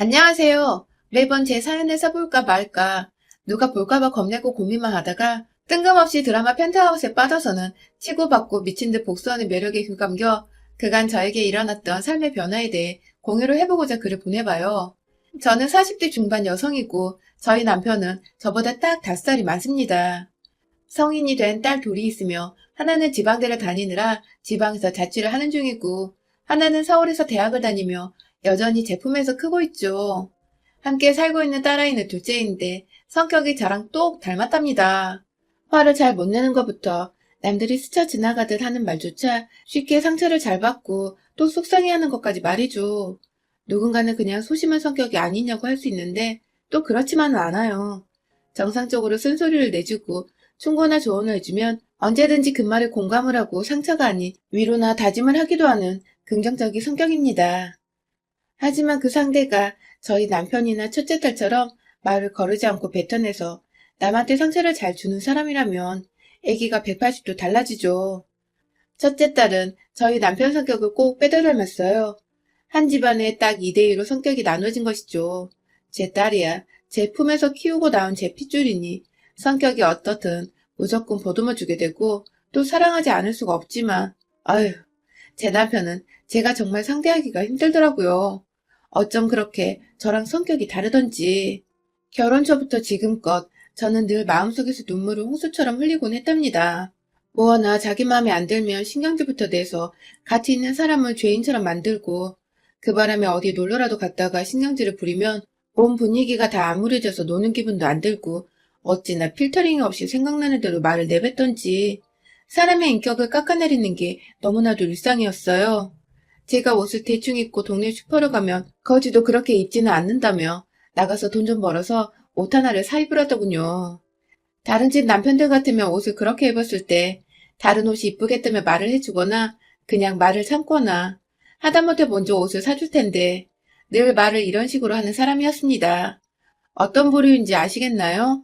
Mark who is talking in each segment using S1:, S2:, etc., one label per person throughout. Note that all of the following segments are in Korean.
S1: 안녕하세요. 매번 제 사연을 써볼까 말까, 누가 볼까봐 겁내고 고민만 하다가 뜬금없이 드라마 펜트하우스에 빠져서는 치고받고 미친 듯 복수하는 매력에 귀감겨 그간 저에게 일어났던 삶의 변화에 대해 공유를 해보고자 글을 보내봐요. 저는 40대 중반 여성이고 저희 남편은 저보다 딱 5살이 많습니다. 성인이 된 딸 둘이 있으며 하나는 지방대를 다니느라 지방에서 자취를 하는 중이고 하나는 서울에서 대학을 다니며 여전히 제품에서 크고 있죠. 함께 살고 있는 딸아이는 둘째인데 성격이 저랑 똑 닮았답니다. 화를 잘 못 내는 것부터 남들이 스쳐 지나가듯 하는 말조차 쉽게 상처를 잘 받고 또 속상해하는 것까지 말이죠. 누군가는 그냥 소심한 성격이 아니냐고 할 수 있는데 또 그렇지만은 않아요. 정상적으로 쓴소리를 내주고 충고나 조언을 해주면 언제든지 그 말에 공감을 하고 상처가 아닌 위로나 다짐을 하기도 하는 긍정적인 성격입니다. 하지만 그 상대가 저희 남편이나 첫째 딸처럼 말을 거르지 않고 뱉어내서 남한테 상처를 잘 주는 사람이라면 애기가 180도 달라지죠. 첫째 딸은 저희 남편 성격을 꼭 빼닮았어요. 한 집안에 딱 2대2로 성격이 나눠진 것이죠. 제 딸이야. 제 품에서 키우고 나온 제 핏줄이니 성격이 어떻든 무조건 보듬어주게 되고 또 사랑하지 않을 수가 없지만 아휴, 제 남편은 제가 정말 상대하기가 힘들더라고요. 어쩜 그렇게 저랑 성격이 다르던지. 결혼 초부터 지금껏 저는 늘 마음속에서 눈물을 홍수처럼 흘리곤 했답니다. 뭐 하나 자기 마음에 안 들면 신경질부터 내서 같이 있는 사람을 죄인처럼 만들고 그 바람에 어디 놀러라도 갔다가 신경질을 부리면 온 분위기가 다 암울해져서 노는 기분도 안 들고 어찌나 필터링이 없이 생각나는 대로 말을 내뱉던지 사람의 인격을 깎아내리는 게 너무나도 일상이었어요. 제가 옷을 대충 입고 동네 슈퍼로 가면 거지도 그렇게 입지는 않는다며 나가서 돈 좀 벌어서 옷 하나를 사 입으라더군요. 다른 집 남편들 같으면 옷을 그렇게 입었을 때 다른 옷이 이쁘겠다며 말을 해주거나 그냥 말을 참거나 하다못해 먼저 옷을 사줄 텐데 늘 말을 이런 식으로 하는 사람이었습니다. 어떤 부류인지 아시겠나요?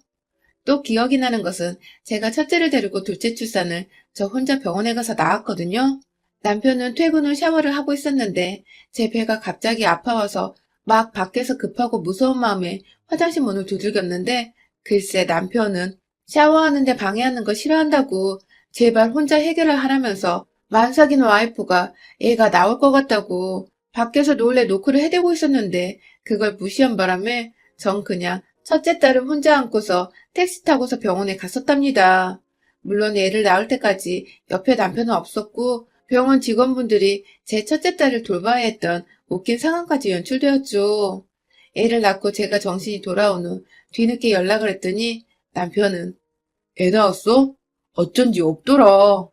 S1: 또 기억이 나는 것은 제가 첫째를 데리고 둘째 출산을 저 혼자 병원에 가서 낳았거든요. 남편은 퇴근 후 샤워를 하고 있었는데 제 배가 갑자기 아파와서 막 밖에서 급하고 무서운 마음에 화장실 문을 두들겼는데 글쎄 남편은 샤워하는데 방해하는 거 싫어한다고 제발 혼자 해결을 하라면서 만삭인 와이프가 애가 나올 것 같다고 밖에서 몰래 노크를 해대고 있었는데 그걸 무시한 바람에 전 그냥 첫째 딸을 혼자 안고서 택시 타고서 병원에 갔었답니다. 물론 애를 낳을 때까지 옆에 남편은 없었고 병원 직원분들이 제 첫째 딸을 돌봐야 했던 웃긴 상황까지 연출되었죠. 애를 낳고 제가 정신이 돌아온 후 뒤늦게 연락을 했더니 남편은 애 낳았어? 어쩐지 없더라.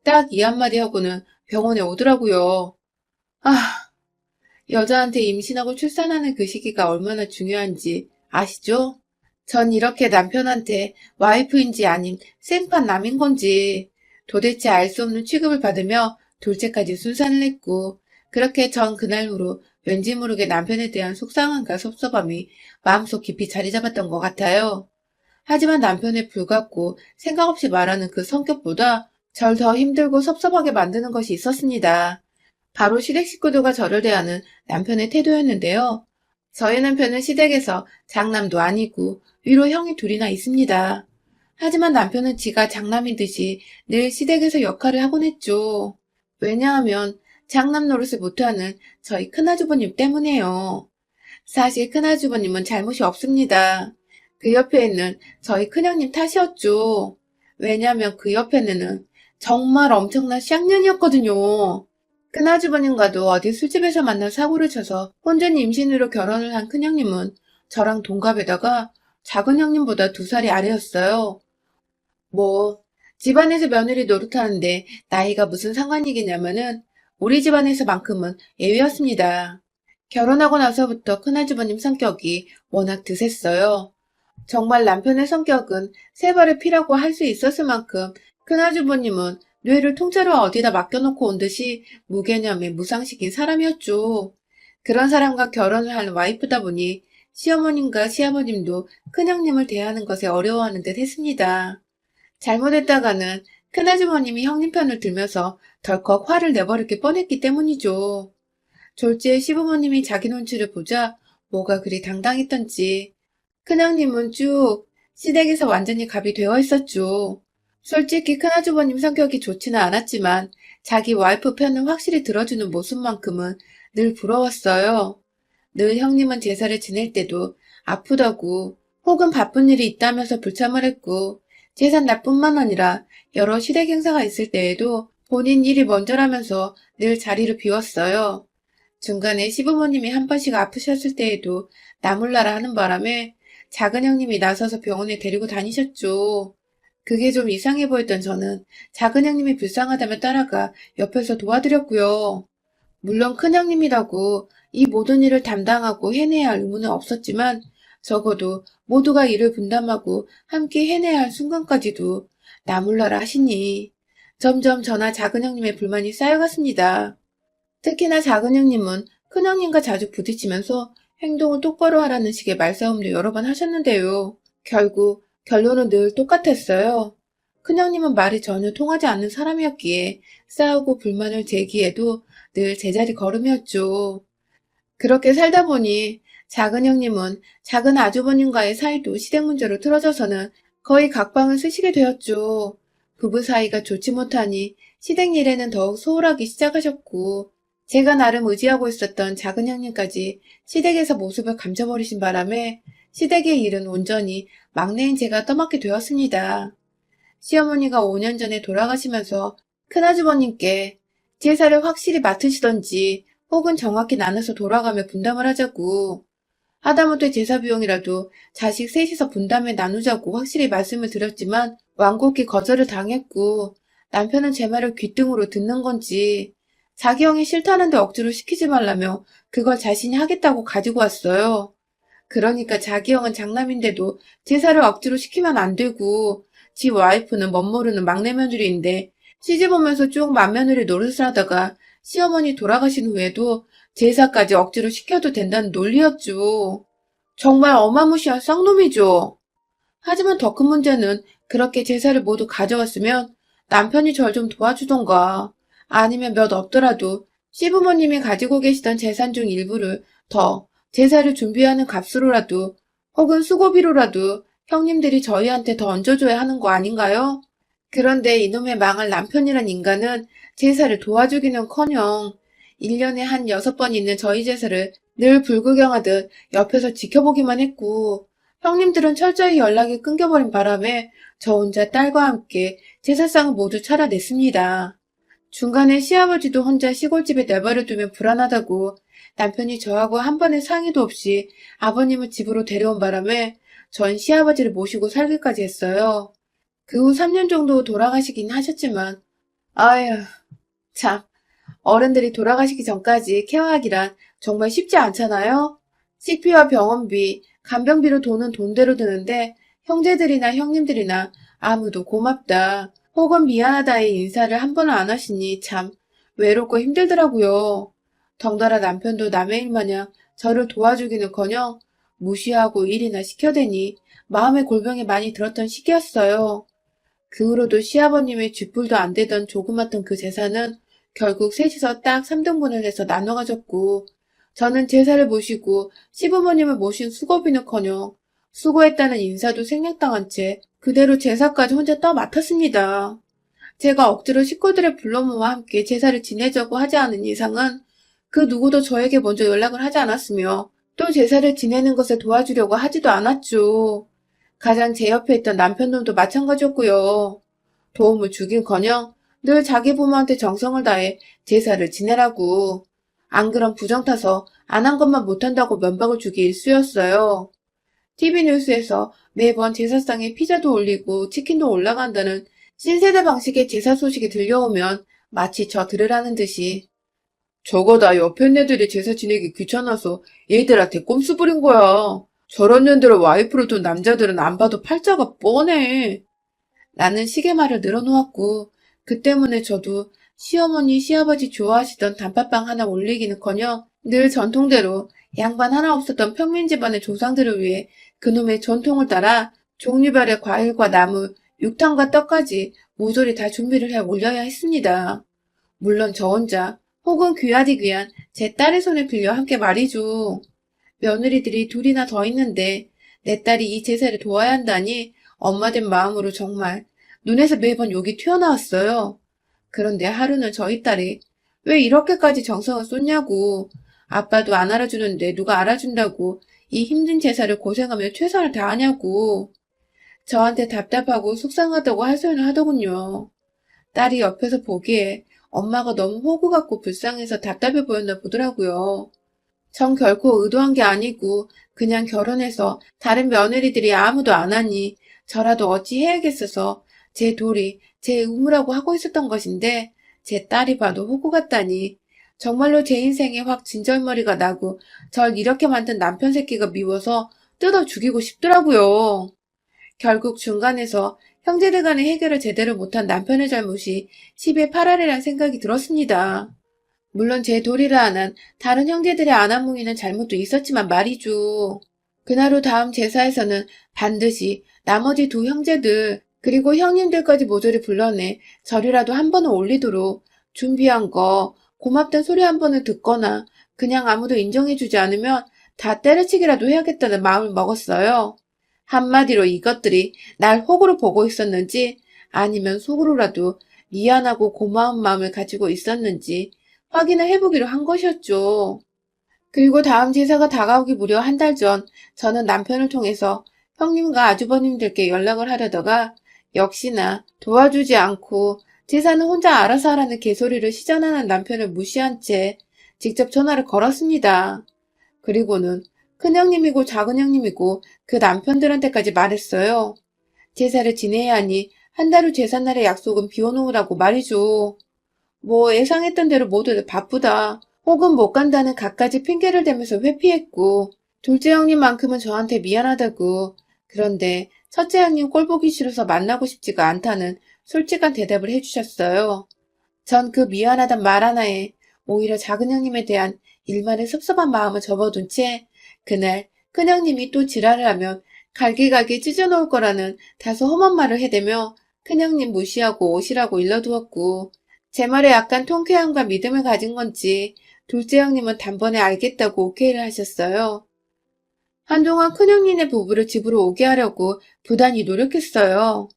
S1: 딱 이 한마디 하고는 병원에 오더라고요. 아, 여자한테 임신하고 출산하는 그 시기가 얼마나 중요한지 아시죠? 전 이렇게 남편한테 와이프인지 아님 생판 남인 건지 도대체 알 수 없는 취급을 받으며 둘째까지 순산을 했고 그렇게 전 그날후로 왠지 모르게 남편에 대한 속상함과 섭섭함이 마음속 깊이 자리 잡았던 것 같아요. 하지만 남편의 불같고 생각 없이 말하는 그 성격보다 절 더 힘들고 섭섭하게 만드는 것이 있었습니다. 바로 시댁 식구들과 저를 대하는 남편의 태도였는데요. 저희 남편은 시댁에서 장남도 아니고 위로 형이 둘이나 있습니다. 하지만 남편은 지가 장남인 듯이 늘 시댁에서 역할을 하곤 했죠. 왜냐하면 장남 노릇을 못하는 저희 큰아주버님 때문에요. 사실 큰아주버님은 잘못이 없습니다. 그 옆에 있는 저희 큰형님 탓이었죠. 왜냐하면 그 옆에는 정말 엄청난 쌍년이었거든요. 큰아주버님과도 어디 술집에서 만나 사고를 쳐서 혼전 임신으로 결혼을 한 큰형님은 저랑 동갑에다가 작은 형님보다 2살이 아래였어요. 뭐, 집안에서 며느리 노릇하는데 나이가 무슨 상관이겠냐면은 우리 집안에서만큼은 예외였습니다. 결혼하고 나서부터 큰아주버님 성격이 워낙 드셌어요. 정말 남편의 성격은 세 발의 피라고 할 수 있었을 만큼 큰아주버님은 뇌를 통째로 어디다 맡겨놓고 온 듯이 무개념의 무상식인 사람이었죠. 그런 사람과 결혼을 한 와이프다 보니 시어머님과 시아버님도 큰형님을 대하는 것에 어려워하는 듯 했습니다. 잘못했다가는 큰아주머님이 형님 편을 들면서 덜컥 화를 내버릴 게 뻔했기 때문이죠. 졸지에 시부모님이 자기 눈치를 보자 뭐가 그리 당당했던지. 큰형님은 쭉 시댁에서 완전히 갑이 되어 있었죠. 솔직히 큰아주버님 성격이 좋지는 않았지만 자기 와이프 편을 확실히 들어주는 모습만큼은 늘 부러웠어요. 늘 형님은 제사를 지낼 때도 아프다고 혹은 바쁜 일이 있다면서 불참을 했고 제삿날뿐만 아니라 여러 시댁 행사가 있을 때에도 본인 일이 먼저라면서 늘 자리를 비웠어요. 중간에 시부모님이 한 번씩 아프셨을 때에도 나몰라라 하는 바람에 작은 형님이 나서서 병원에 데리고 다니셨죠. 그게 좀 이상해 보였던 저는 작은 형님이 불쌍하다며 따라가 옆에서 도와드렸고요. 물론 큰 형님이라고 이 모든 일을 담당하고 해내야 할 의무는 없었지만 적어도 모두가 일을 분담하고 함께 해내야 할 순간까지도 나몰라라 하시니 점점 저나 작은 형님의 불만이 쌓여갔습니다. 특히나 작은 형님은 큰 형님과 자주 부딪히면서 행동을 똑바로 하라는 식의 말싸움도 여러 번 하셨는데요. 결국 결론은 늘 똑같았어요. 큰형님은 말이 전혀 통하지 않는 사람이었기에 싸우고 불만을 제기해도 늘 제자리 걸음이었죠. 그렇게 살다 보니 작은 형님은 작은 아주버님과의 사이도 시댁 문제로 틀어져서는 거의 각방을 쓰시게 되었죠. 부부 사이가 좋지 못하니 시댁 일에는 더욱 소홀하기 시작하셨고 제가 나름 의지하고 있었던 작은 형님까지 시댁에서 모습을 감춰버리신 바람에 시댁의 일은 온전히 막내인 제가 떠맡게 되었습니다. 시어머니가 5년 전에 돌아가시면서 큰아주버님께 제사를 확실히 맡으시던지 혹은 정확히 나눠서 돌아가며 분담을 하자고 하다못해 제사 비용이라도 자식 셋이서 분담해 나누자고 확실히 말씀을 드렸지만 완곡히 거절을 당했고 남편은 제 말을 귓등으로 듣는 건지 자기 형이 싫다는데 억지로 시키지 말라며 그걸 자신이 하겠다고 가지고 왔어요. 그러니까 자기 형은 장남인데도 제사를 억지로 시키면 안 되고 지 와이프는 멋모르는 막내 며느리인데 시집 오면서 쭉 맏며느리 노릇을 하다가 시어머니 돌아가신 후에도 제사까지 억지로 시켜도 된다는 논리였죠. 정말 어마무시한 쌍놈이죠. 하지만 더 큰 문제는 그렇게 제사를 모두 가져왔으면 남편이 절 좀 도와주던가 아니면 몇 없더라도 시부모님이 가지고 계시던 재산 중 일부를 더 제사를 준비하는 값으로라도 혹은 수고비로라도 형님들이 저희한테 더 얹어줘야 하는 거 아닌가요? 그런데 이놈의 망할 남편이란 인간은 제사를 도와주기는커녕 1년에 한 6번 있는 저희 제사를 늘 불구경하듯 옆에서 지켜보기만 했고 형님들은 철저히 연락이 끊겨버린 바람에 저 혼자 딸과 함께 제사상을 모두 차려냈습니다. 중간에 시아버지도 혼자 시골집에 내버려두면 불안하다고 남편이 저하고 한 번의 상의도 없이 아버님을 집으로 데려온 바람에 전 시아버지를 모시고 살기까지 했어요. 그 후 3년 정도 돌아가시긴 하셨지만 아휴 참 어른들이 돌아가시기 전까지 케어하기란 정말 쉽지 않잖아요. 식비와 병원비, 간병비로 돈은 돈대로 드는데 형제들이나 형님들이나 아무도 고맙다 혹은 미안하다의 인사를 한 번은 안 하시니 참 외롭고 힘들더라고요. 덩달아 남편도 남의 일 마냥 저를 도와주기는커녕 무시하고 일이나 시켜대니 마음의 골병이 많이 들었던 시기였어요. 그 후로도 시아버님의 쥐뿔도 안 되던 조그맣던 그 재산은 결국 셋이서 딱 3등분을 해서 나눠 가졌고 저는 제사를 모시고 시부모님을 모신 수고비는커녕 수고했다는 인사도 생략당한 채 그대로 제사까지 혼자 떠맡았습니다. 제가 억지로 식구들의 불러모와 함께 제사를 지내자고 하지 않은 이상은 그 누구도 저에게 먼저 연락을 하지 않았으며 또 제사를 지내는 것에 도와주려고 하지도 않았죠. 가장 제 옆에 있던 남편놈도 마찬가지였고요. 도움을 주긴커녕 늘 자기 부모한테 정성을 다해 제사를 지내라고. 안 그럼 부정 타서 안 한 것만 못한다고 면박을 주기 일쑤였어요. TV 뉴스에서 매번 제사상에 피자도 올리고 치킨도 올라간다는 신세대 방식의 제사 소식이 들려오면 마치 저 들으라는 듯이 저거 다 옆에 애들이 제사 지내기 귀찮아서 얘들한테 꼼수 부린 거야. 저런 년들을 와이프로 둔 남자들은 안 봐도 팔자가 뻔해. 라는 식의 말을 늘어놓았고 그 때문에 저도 시어머니, 시아버지 좋아하시던 단팥빵 하나 올리기는커녕 늘 전통대로 양반 하나 없었던 평민 집안의 조상들을 위해 그놈의 전통을 따라 종류별의 과일과 나물, 육탕과 떡까지 모조리 다 준비를 해 올려야 했습니다. 물론 저 혼자 혹은 귀하디 귀한 제 딸의 손을 빌려 함께 말이죠. 며느리들이 둘이나 더 있는데 내 딸이 이 제사를 도와야 한다니 엄마 된 마음으로 정말 눈에서 매번 욕이 튀어나왔어요. 그런데 하루는 저희 딸이 왜 이렇게까지 정성을 쏟냐고, 아빠도 안 알아주는데 누가 알아준다고 이 힘든 제사를 고생하며 최선을 다하냐고 저한테 답답하고 속상하다고 하소연을 하더군요. 딸이 옆에서 보기에 엄마가 너무 호구 같고 불쌍해서 답답해 보였나 보더라고요. 전 결코 의도한 게 아니고 그냥 결혼해서 다른 며느리들이 아무도 안 하니 저라도 어찌 해야겠어서 제 도리, 제 의무라고 하고 있었던 것인데 제 딸이 봐도 호구 같다니 정말로 제 인생에 확 진절머리가 나고 절 이렇게 만든 남편 새끼가 미워서 뜯어 죽이고 싶더라고요. 결국 중간에서 형제들 간의 해결을 제대로 못한 남편의 잘못이 10의 8알이란 생각이 들었습니다. 물론 제 도리를 안 한 다른 형제들의 안하무이는 잘못도 있었지만 말이죠. 그날 후 다음 제사에서는 반드시 나머지 두 형제들 그리고 형님들까지 모조리 불러내 절이라도 한 번은 올리도록 준비한 거 고맙단 소리 한 번을 듣거나 그냥 아무도 인정해주지 않으면 다 때려치기라도 해야겠다는 마음을 먹었어요. 한마디로 이것들이 날 호구로 보고 있었는지 아니면 속으로라도 미안하고 고마운 마음을 가지고 있었는지 확인을 해보기로 한 것이었죠. 그리고 다음 제사가 다가오기 무려 한 달 전, 저는 남편을 통해서 형님과 아주버님들께 연락을 하려다가 역시나 도와주지 않고 제사는 혼자 알아서 하라는 개소리를 시전하는 남편을 무시한 채 직접 전화를 걸었습니다. 그리고는 큰형님이고 작은형님이고 그 남편들한테까지 말했어요. 제사를 지내야 하니 한 달 후 제삿날의 약속은 비워놓으라고 말이죠. 뭐 예상했던 대로 모두들 바쁘다. 혹은 못 간다는 갖가지 핑계를 대면서 회피했고 둘째 형님만큼은 저한테 미안하다고. 그런데 첫째 형님 꼴 보기 싫어서 만나고 싶지가 않다는 솔직한 대답을 해주셨어요. 전 그 미안하단 말 하나에 오히려 작은 형님에 대한 일말의 섭섭한 마음을 접어둔 채 그날 큰형님이 또 지랄을 하면 갈기갈기 찢어놓을 거라는 다소 험한 말을 해대며 큰형님 무시하고 오시라고 일러두었고 제 말에 약간 통쾌함과 믿음을 가진 건지 둘째 형님은 단번에 알겠다고 오케이를 하셨어요. 한동안 큰형님네 부부를 집으로 오게 하려고 부단히 노력했어요.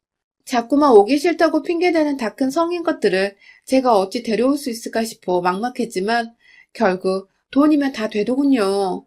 S1: 자꾸만 오기 싫다고 핑계대는 다 큰 성인 것들을 제가 어찌 데려올 수 있을까 싶어 막막했지만 결국 돈이면 다 되더군요.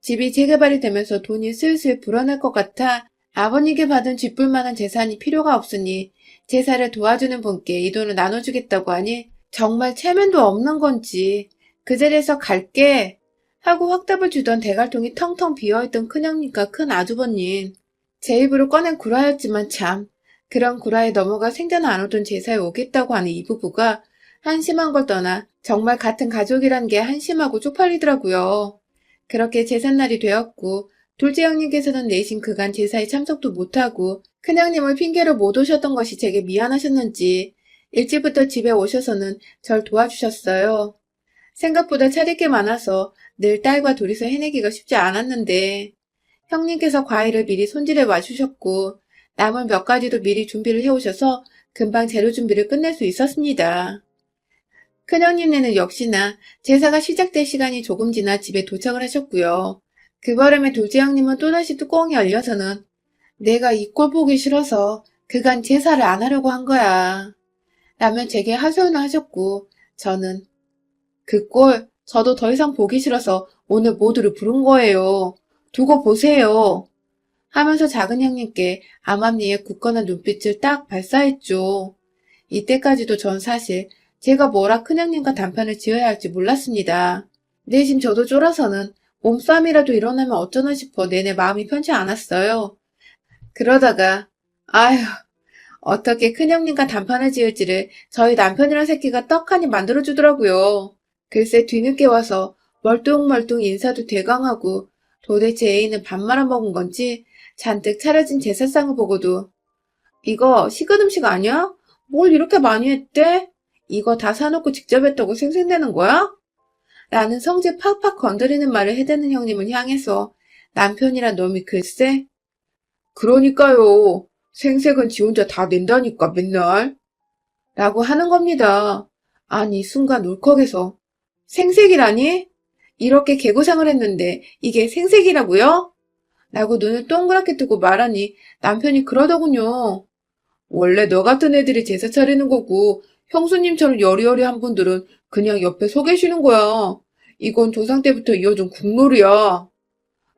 S1: 집이 재개발이 되면서 돈이 슬슬 불어날 것 같아 아버님께 받은 쥐뿔만한 재산이 필요가 없으니 제사를 도와주는 분께 이 돈을 나눠주겠다고 하니 정말 체면도 없는 건지 그 자리에서 갈게 하고 확답을 주던 대갈통이 텅텅 비어있던 큰형님과 큰 아주버님. 제 입으로 꺼낸 구라였지만 참 그런 구라에 넘어가 생전 안 오던 제사에 오겠다고 하는 이 부부가 한심한 걸 떠나 정말 같은 가족이란 게 한심하고 쪽팔리더라고요. 그렇게 제삿날이 되었고 둘째 형님께서는 내심 그간 제사에 참석도 못하고 큰형님을 핑계로 못 오셨던 것이 제게 미안하셨는지 일찍부터 집에 오셔서는 절 도와주셨어요. 생각보다 차릴 게 많아서 늘 딸과 둘이서 해내기가 쉽지 않았는데 형님께서 과일을 미리 손질해 와주셨고 나물 몇 가지도 미리 준비를 해오셔서 금방 재료 준비를 끝낼 수 있었습니다. 큰형님네는 역시나 제사가 시작될 시간이 조금 지나 집에 도착을 하셨고요. 그 바람에 둘째 형님은 또다시 뚜껑이 열려서는 내가 이 꼴 보기 싫어서 그간 제사를 안 하려고 한 거야. 라면 제게 하소연을 하셨고 저는 그 꼴 저도 더 이상 보기 싫어서 오늘 모두를 부른 거예요. 두고 보세요. 하면서 작은 형님께 암암리에 굳건한 눈빛을 딱 발사했죠. 이때까지도 전 사실 제가 뭐라 큰형님과 단판을 지어야 할지 몰랐습니다. 내심 저도 쫄아서는 몸싸움이라도 일어나면 어쩌나 싶어 내내 마음이 편치 않았어요. 그러다가 아휴 어떻게 큰형님과 단판을 지을지를 저희 남편이란 새끼가 떡하니 만들어주더라고요. 글쎄 뒤늦게 와서 멀뚱멀뚱 인사도 대강하고 도대체 애인은 밥 말아먹은 건지 잔뜩 차려진 제사상을 보고도 이거 식은 음식 아니야? 뭘 이렇게 많이 했대? 이거 다 사놓고 직접 했다고 생색내는 거야? 라는 성질 팍팍 건드리는 말을 해대는 형님을 향해서 남편이란 놈이 글쎄 그러니까요. 생색은 지 혼자 다 낸다니까 맨날. 라고 하는 겁니다. 아니 순간 울컥해서 생색이라니? 이렇게 개고생을 했는데 이게 생색이라고요? 라고 눈을 동그랗게 뜨고 말하니 남편이 그러더군요. 원래 너 같은 애들이 제사 차리는 거고 형수님처럼 여리여리한 분들은 그냥 옆에 서 계시는 거야. 이건 조상 때부터 이어진 국룰이야.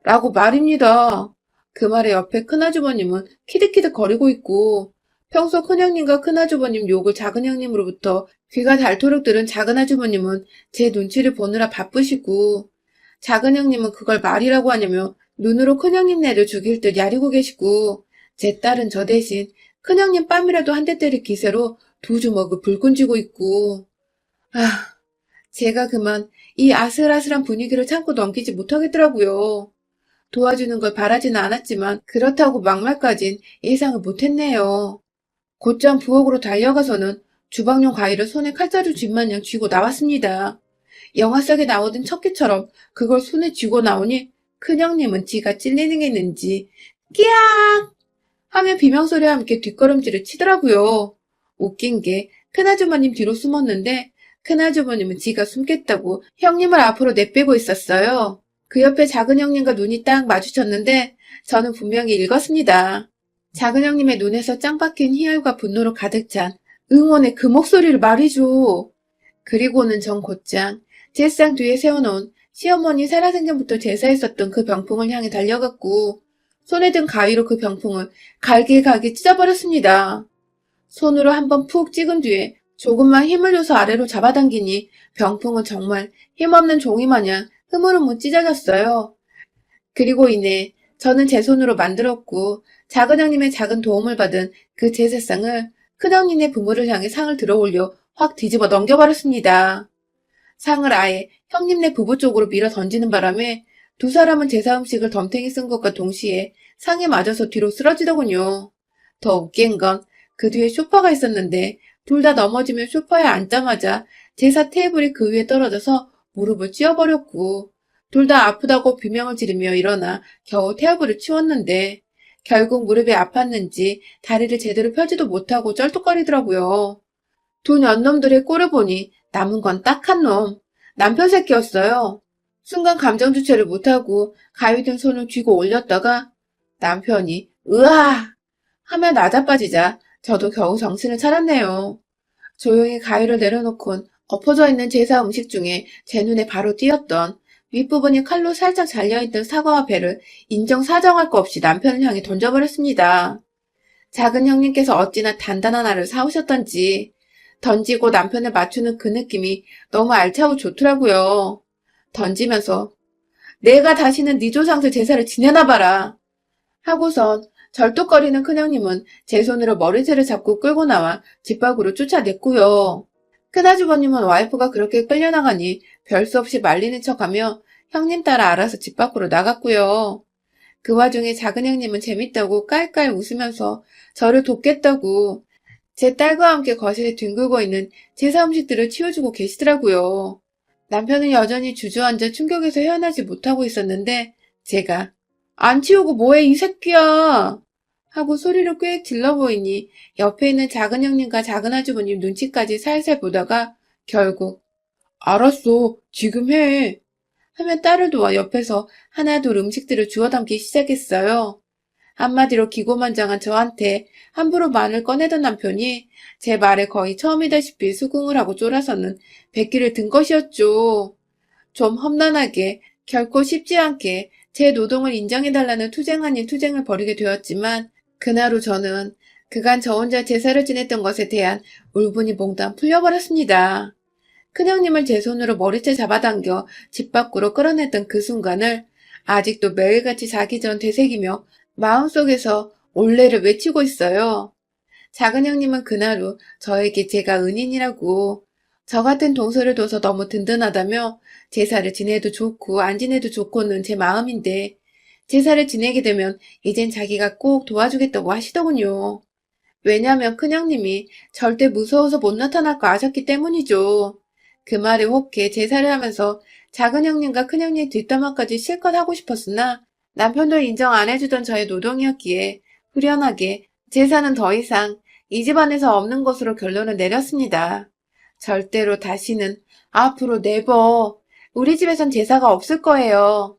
S1: 라고 말입니다. 그 말에 옆에 큰아주버님은 키득키득 거리고 있고 평소 큰형님과 큰아주버님 욕을 작은형님으로부터 귀가 닳도록 들은 작은아주버님은 제 눈치를 보느라 바쁘시고 작은형님은 그걸 말이라고 하냐며 눈으로 큰형님 내려 죽일 듯 야리고 계시고 제 딸은 저 대신 큰형님 뺨이라도 한 대 때릴 기세로 두 주먹을 불끈 쥐고 있고 제가 그만 이 아슬아슬한 분위기를 참고 넘기지 못하겠더라고요. 도와주는 걸 바라지는 않았지만 그렇다고 막말까진 예상을 못했네요. 곧장 부엌으로 달려가서는 주방용 가위를 손에 칼자루 쥔마냥 쥐고 나왔습니다. 영화 속에 나오던 척기처럼 그걸 손에 쥐고 나오니 큰형님은 지가 찔리는 게 있는지 끼악 하며 비명소리와 함께 뒷걸음질을 치더라고요. 웃긴 게 큰아주머님 뒤로 숨었는데 큰아주머님은 지가 숨겠다고 형님을 앞으로 내빼고 있었어요. 그 옆에 작은 형님과 눈이 딱 마주쳤는데 저는 분명히 읽었습니다. 작은 형님의 눈에서 짱 박힌 희열과 분노로 가득 찬 응원의 그 목소리를 말이죠. 그리고는 전 곧장 제상 뒤에 세워놓은 시어머니 살아생전부터 제사했었던 그 병풍을 향해 달려갔고 손에 든 가위로 그 병풍을 갈기갈기 찢어버렸습니다. 손으로 한번 푹 찍은 뒤에 조금만 힘을 줘서 아래로 잡아당기니 병풍은 정말 힘없는 종이 마냥 흐물흐물 찢어졌어요. 그리고 이내 저는 제 손으로 만들었고 작은 형님의 작은 도움을 받은 그 제사상을 큰 형님의 부모를 향해 상을 들어 올려 확 뒤집어 넘겨버렸습니다. 상을 아예 형님네 부부 쪽으로 밀어 던지는 바람에 두 사람은 제사 음식을 덤탱이 쓴 것과 동시에 상에 맞아서 뒤로 쓰러지더군요. 더 웃긴 건 그 뒤에 소파가 있었는데 둘 다 넘어지며 소파에 앉자마자 제사 테이블이 그 위에 떨어져서 무릎을 찧어버렸고 둘 다 아프다고 비명을 지르며 일어나 겨우 테이블을 치웠는데 결국 무릎이 아팠는지 다리를 제대로 펴지도 못하고 쩔뚝거리더라고요. 두 년놈들의 꼴을 보니 남은 건 딱 한 놈. 남편 새끼였어요. 순간 감정 주체를 못하고 가위 든 손을 쥐고 올렸다가 남편이 으아 하며 나자빠지자 저도 겨우 정신을 차렸네요. 조용히 가위를 내려놓곤 엎어져 있는 제사 음식 중에 제 눈에 바로 띄었던 윗부분이 칼로 살짝 잘려있던 사과와 배를 인정사정할 거 없이 남편을 향해 던져버렸습니다. 작은 형님께서 어찌나 단단한 알을 사오셨던지 던지고 남편을 맞추는 그 느낌이 너무 알차고 좋더라고요. 던지면서 내가 다시는 네 조상들 제사를 지내나 봐라 하고선 절뚝거리는 큰형님은 제 손으로 머리채를 잡고 끌고 나와 집 밖으로 쫓아냈고요. 큰아주버님은 와이프가 그렇게 끌려나가니 별 수 없이 말리는 척하며 형님 따라 알아서 집 밖으로 나갔고요. 그 와중에 작은 형님은 재밌다고 깔깔 웃으면서 저를 돕겠다고 제 딸과 함께 거실에 뒹굴고 있는 제사 음식들을 치워주고 계시더라고요. 남편은 여전히 주저앉아 충격에서 헤어나지 못하고 있었는데 제가 안 치우고 뭐해 이 새끼야 하고 소리를 꽤 질러 보이니 옆에 있는 작은 형님과 작은 아주버님 눈치까지 살살 보다가 결국 알았어 지금 해 하며 딸을 도와 옆에서 하나둘 음식들을 주워 담기 시작했어요. 한마디로 기고만장한 저한테 함부로 말을 꺼내던 남편이 제 말에 거의 처음이다시피 수긍을 하고 쫄아서는 백기를 든 것이었죠. 좀 험난하게 결코 쉽지 않게 제 노동을 인정해달라는 투쟁 아닌 투쟁을 벌이게 되었지만 그날 후 저는 그간 저 혼자 제사를 지냈던 것에 대한 울분이 몽땅 풀려버렸습니다. 큰형님을 제 손으로 머리채 잡아당겨 집 밖으로 끌어냈던 그 순간을 아직도 매일같이 자기 전 되새기며 마음속에서 올레를 외치고 있어요. 작은 형님은 그날 후 저에게 제가 은인이라고 저 같은 동서를 둬서 너무 든든하다며 제사를 지내도 좋고 안 지내도 좋고는 제 마음인데 제사를 지내게 되면 이젠 자기가 꼭 도와주겠다고 하시더군요. 왜냐면 큰형님이 절대 무서워서 못 나타날 거 아셨기 때문이죠. 그 말에 혹해 제사를 하면서 작은 형님과 큰형님 뒷담화까지 실컷 하고 싶었으나 남편도 인정 안 해주던 저의 노동이었기에 후련하게 제사는 더 이상 이 집안에서 없는 것으로 결론을 내렸습니다. 절대로 다시는 앞으로 네버 우리 집에선 제사가 없을 거예요.